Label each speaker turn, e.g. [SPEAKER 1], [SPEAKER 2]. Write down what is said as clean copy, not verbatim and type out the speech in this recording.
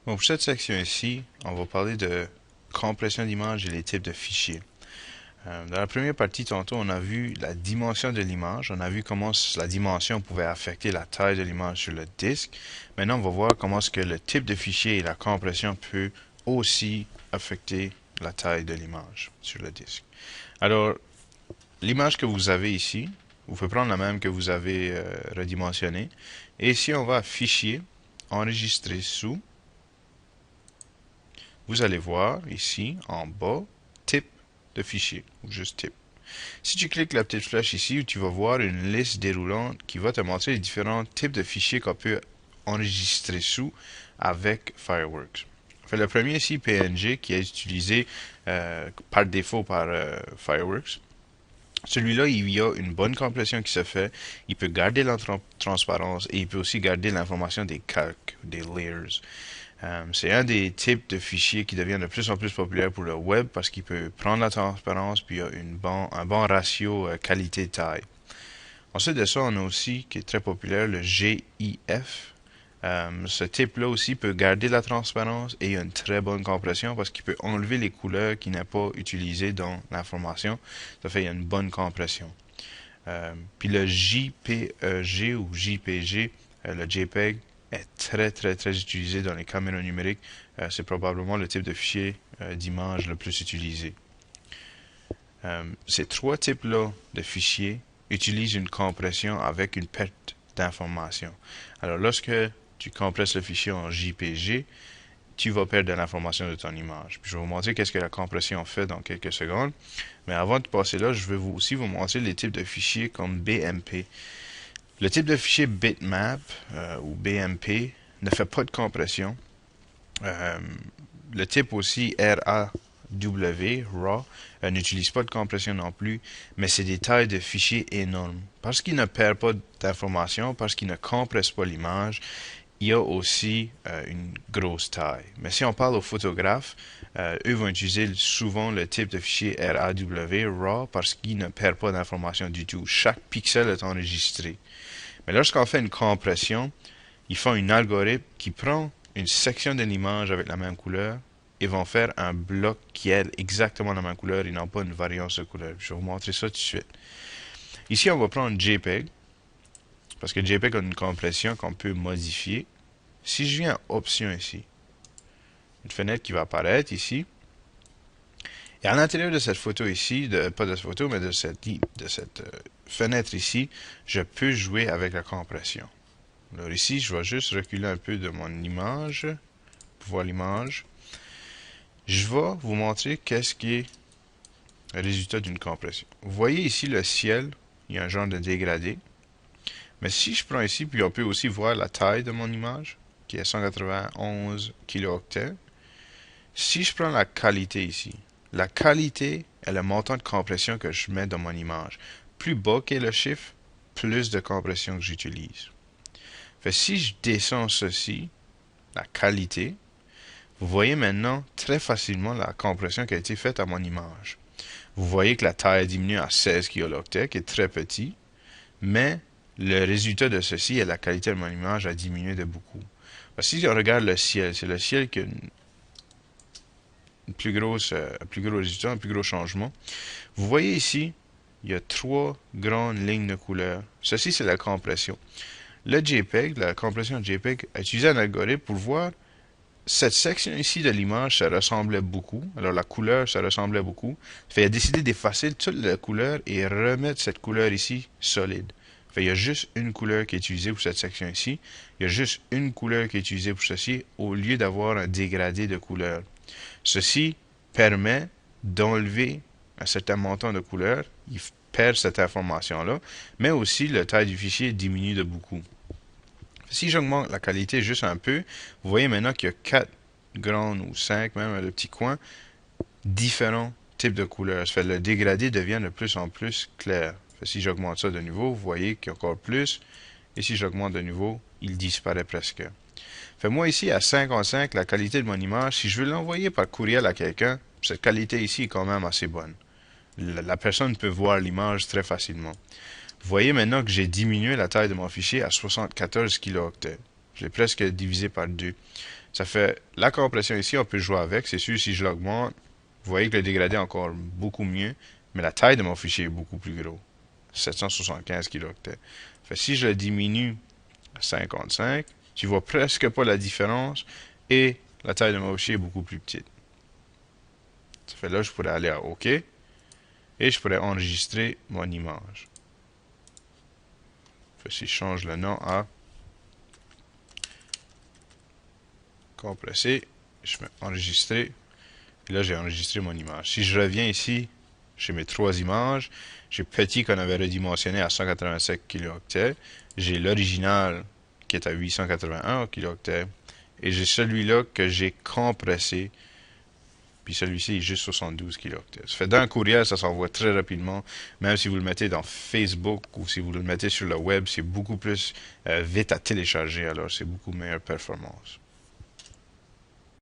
[SPEAKER 1] Bon, pour cette section ici, on va parler de compression d'image et les types de fichiers. Dans la première partie, tantôt, on a vu la dimension de l'image. On a vu comment la dimension pouvait affecter la taille de l'image sur le disque. Maintenant, on va voir comment est-ce que le type de fichier et la compression peut aussi affecter la taille de l'image sur le disque. Alors, l'image que vous avez ici, vous pouvez prendre la même que vous avez redimensionnée. Et ici, on va à Fichier, Enregistrer sous. Vous allez voir ici, en bas, type de fichier, ou juste type. Si tu cliques la petite flèche ici, tu vas voir une liste déroulante qui va te montrer les différents types de fichiers qu'on peut enregistrer sous avec Fireworks. Fait, le premier ici, PNG, qui est utilisé par défaut par Fireworks. Celui-là, il y a une bonne compression qui se fait. Il peut garder la transparence et il peut aussi garder l'information des calques, des layers. C'est un des types de fichiers qui devient de plus en plus populaire pour le web parce qu'il peut prendre la transparence puis il y a un bon ratio qualité-taille. Ensuite de ça, on a aussi, qui est très populaire, le GIF. Ce type-là aussi peut garder la transparence et il y a une très bonne compression parce qu'il peut enlever les couleurs qui n'est pas utilisées dans l'information. Ça fait qu'il y a une bonne compression. Puis le JPEG ou JPG, le JPEG, est très utilisé dans les caméras numériques. C'est probablement le type de fichier d'image le plus utilisé. Ces trois types-là de fichiers utilisent une compression avec une perte d'information. Alors lorsque tu compresses le fichier en JPG, tu vas perdre de l'information de ton image. Puis je vais vous montrer qu'est-ce que la compression fait dans quelques secondes. Mais avant de passer là, je vais aussi vous montrer les types de fichiers comme BMP. Le type de fichier bitmap ou BMP ne fait pas de compression. Euh, le type aussi RAW n'utilise pas de compression non plus, mais c'est des tailles de fichiers énormes. Parce qu'il ne perd pas d'informations, parce qu'il ne compresse pas l'image, il y a aussi une grosse taille. Mais si on parle aux photographes, eux vont utiliser souvent le type de fichier RAW parce qu'il ne perd pas d'informations du tout. Chaque pixel est enregistré. Mais lorsqu'on fait une compression, ils font un algorithme qui prend une section de l'image avec la même couleur et vont faire un bloc qui est exactement la même couleur et non pas une variance de couleur. Je vais vous montrer ça tout de suite. Ici, on va prendre JPEG parce que JPEG a une compression qu'on peut modifier. Si je viens à Options ici, une fenêtre qui va apparaître ici, et à l'intérieur de cette photo ici, pas de cette photo, mais de cette fenêtre ici, je peux jouer avec la compression. Alors ici, je vais juste reculer un peu de mon image pour voir l'image. Je vais vous montrer qu'est-ce qui est le résultat d'une compression. Vous voyez ici le ciel, il y a un genre de dégradé. Mais si je prends ici, puis on peut aussi voir la taille de mon image, qui est 191 kilooctets. Si je prends la qualité ici, la qualité est le montant de compression que je mets dans mon image. Plus bas qu'est le chiffre, plus de compression que j'utilise. Fait, si je descends ceci, la qualité, vous voyez maintenant très facilement la compression qui a été faite à mon image. Vous voyez que la taille diminue à 16 kilooctets, qui est très petit, mais le résultat de ceci est la qualité de mon image a diminué de beaucoup. Si on regarde le ciel, c'est le ciel qui a un plus gros résultat, un plus gros changement. Vous voyez ici, il y a trois grandes lignes de couleurs. Ceci, c'est la compression. Le JPEG, la compression JPEG, a utilisé un algorithme pour voir cette section ici de l'image, ça ressemblait beaucoup. Alors la couleur, ça ressemblait beaucoup. Fait, il a décidé d'effacer toute la couleur et remettre cette couleur ici solide. Fait, il y a juste une couleur qui est utilisée pour cette section ici. Il y a juste une couleur qui est utilisée pour ceci au lieu d'avoir un dégradé de couleur. Ceci permet d'enlever un certain montant de couleurs. Il perd cette information-là, mais aussi la taille du fichier diminue de beaucoup. Si j'augmente la qualité juste un peu, vous voyez maintenant qu'il y a 4 grandes ou 5 même, le petit coin, différents types de couleurs. Ça fait que le dégradé devient de plus en plus clair. Si j'augmente ça de nouveau, vous voyez qu'il y a encore plus. Et si j'augmente de nouveau, il disparaît presque. Fait moi ici, à 55, la qualité de mon image, si je veux l'envoyer par courriel à quelqu'un, cette qualité ici est quand même assez bonne. La personne peut voir l'image très facilement. Vous voyez maintenant que j'ai diminué la taille de mon fichier à 74 kilooctets. Je l'ai presque divisé par 2. Ça fait la compression ici, on peut jouer avec. C'est sûr, si je l'augmente, vous voyez que le dégradé est encore beaucoup mieux, mais la taille de mon fichier est beaucoup plus gros. 775 kilooctets. Fait, si je le diminue à 55, tu vois presque pas la différence et la taille de mon fichier est beaucoup plus petite. Ça fait là, je pourrais aller à OK et je pourrais enregistrer mon image. Fait, si je change le nom à compresser, je mets enregistrer. Et là, j'ai enregistré mon image. Si je reviens ici, j'ai mes trois images. J'ai petit qu'on avait redimensionné à 187 kilooctets. J'ai l'original qui est à 881 kilooctets. Et j'ai celui-là que j'ai compressé. Puis celui-ci est juste 72 kilooctets. Ça fait d'un courriel, ça s'envoie très rapidement. Même si vous le mettez dans Facebook ou si vous le mettez sur le web, c'est beaucoup plus vite à télécharger. Alors, c'est beaucoup meilleure performance.